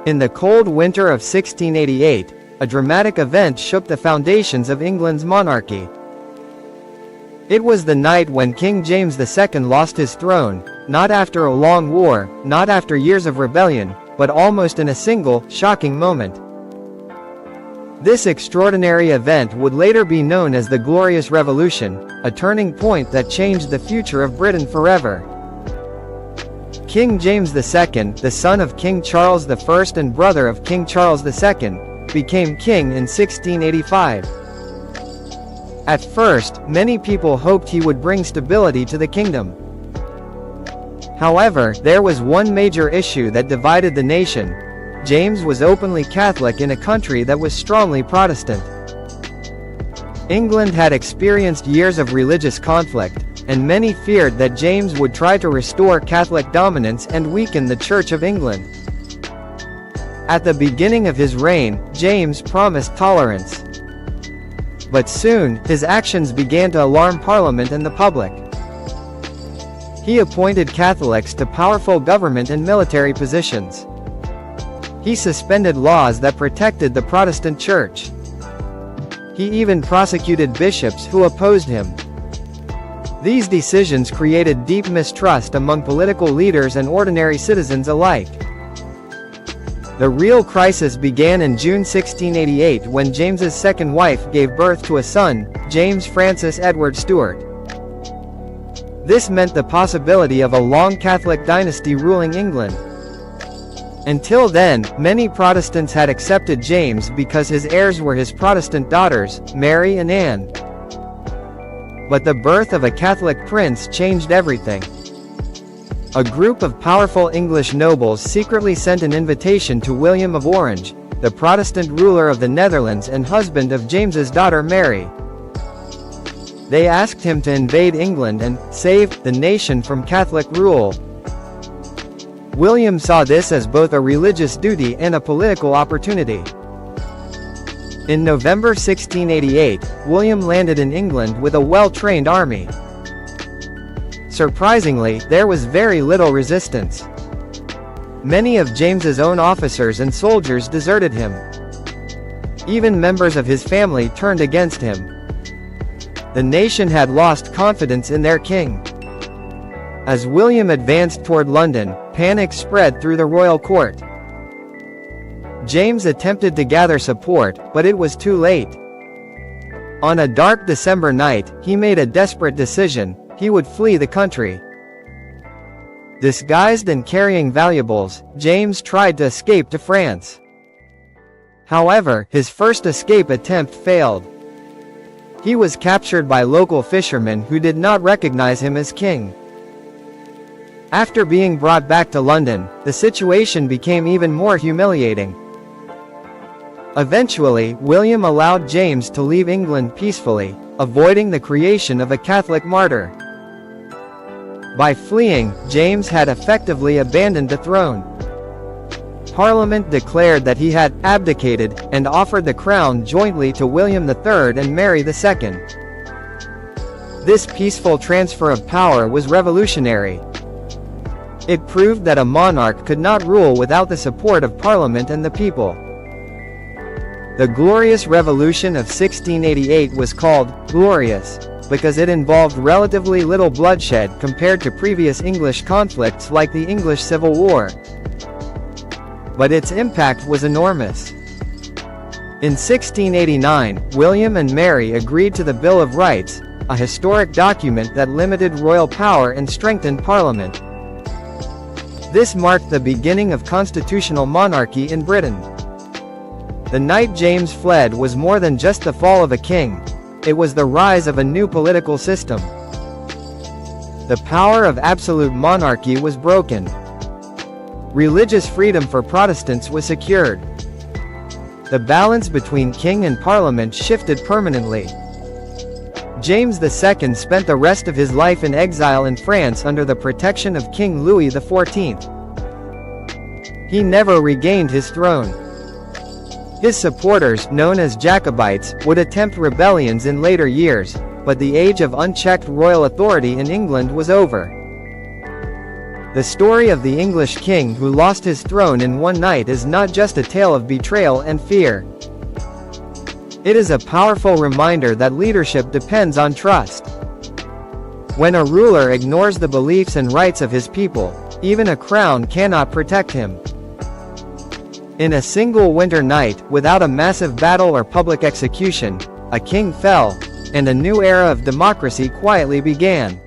In the cold winter of 1688, a dramatic event shook the foundations of England's monarchy. It was the night when King James II lost his throne, not after a long war, not after years of rebellion, but almost in a single, shocking moment. This extraordinary event would later be known as the Glorious Revolution, a turning point that changed the future of Britain forever. King James II, the son of King Charles I and brother of King Charles II, became king in 1685. At first, many people hoped he would bring stability to the kingdom. However, there was one major issue that divided the nation. James was openly Catholic in a country that was strongly Protestant. England had experienced years of religious conflict, and many feared that James would try to restore Catholic dominance and weaken the Church of England. At the beginning of his reign, James promised tolerance. But soon, his actions began to alarm Parliament and the public. He appointed Catholics to powerful government and military positions. He suspended laws that protected the Protestant Church. He even prosecuted bishops who opposed him. These decisions created deep mistrust among political leaders and ordinary citizens alike. The real crisis began in June 1688 when James's second wife gave birth to a son, James Francis Edward Stuart. This meant the possibility of a long Catholic dynasty ruling England. Until then, many Protestants had accepted James because his heirs were his Protestant daughters, Mary and Anne. But the birth of a Catholic prince changed everything. A group of powerful English nobles secretly sent an invitation to William of Orange, the Protestant ruler of the Netherlands and husband of James's daughter Mary. They asked him to invade England and save the nation from Catholic rule. William saw this as both a religious duty and a political opportunity. In November 1688, William landed in England with a well-trained army. Surprisingly, there was very little resistance. Many of James's own officers and soldiers deserted him. Even members of his family turned against him. The nation had lost confidence in their king. As William advanced toward London, panic spread through the royal court. James attempted to gather support, but it was too late. On a dark December night, he made a desperate decision: he would flee the country. Disguised and carrying valuables, James tried to escape to France. However, his first escape attempt failed. He was captured by local fishermen who did not recognize him as king. After being brought back to London, the situation became even more humiliating. Eventually, William allowed James to leave England peacefully, avoiding the creation of a Catholic martyr. By fleeing, James had effectively abandoned the throne. Parliament declared that he had abdicated, and offered the crown jointly to William III and Mary II. This peaceful transfer of power was revolutionary. It proved that a monarch could not rule without the support of Parliament and the people. The Glorious Revolution of 1688 was called glorious because it involved relatively little bloodshed compared to previous English conflicts like the English Civil War. But its impact was enormous. In 1689, William and Mary agreed to the Bill of Rights, a historic document that limited royal power and strengthened Parliament. This marked the beginning of constitutional monarchy in Britain. The night James fled was more than just the fall of a king. It was the rise of a new political system. The power of absolute monarchy was broken. Religious freedom for Protestants was secured. The balance between king and parliament shifted permanently. James II spent the rest of his life in exile in France under the protection of King Louis XIV. He never regained his throne. His supporters, known as Jacobites, would attempt rebellions in later years, but the age of unchecked royal authority in England was over. The story of the English king who lost his throne in one night is not just a tale of betrayal and fear. It is a powerful reminder that leadership depends on trust. When a ruler ignores the beliefs and rights of his people, even a crown cannot protect him. In a single winter night, without a massive battle or public execution, a king fell, and a new era of democracy quietly began.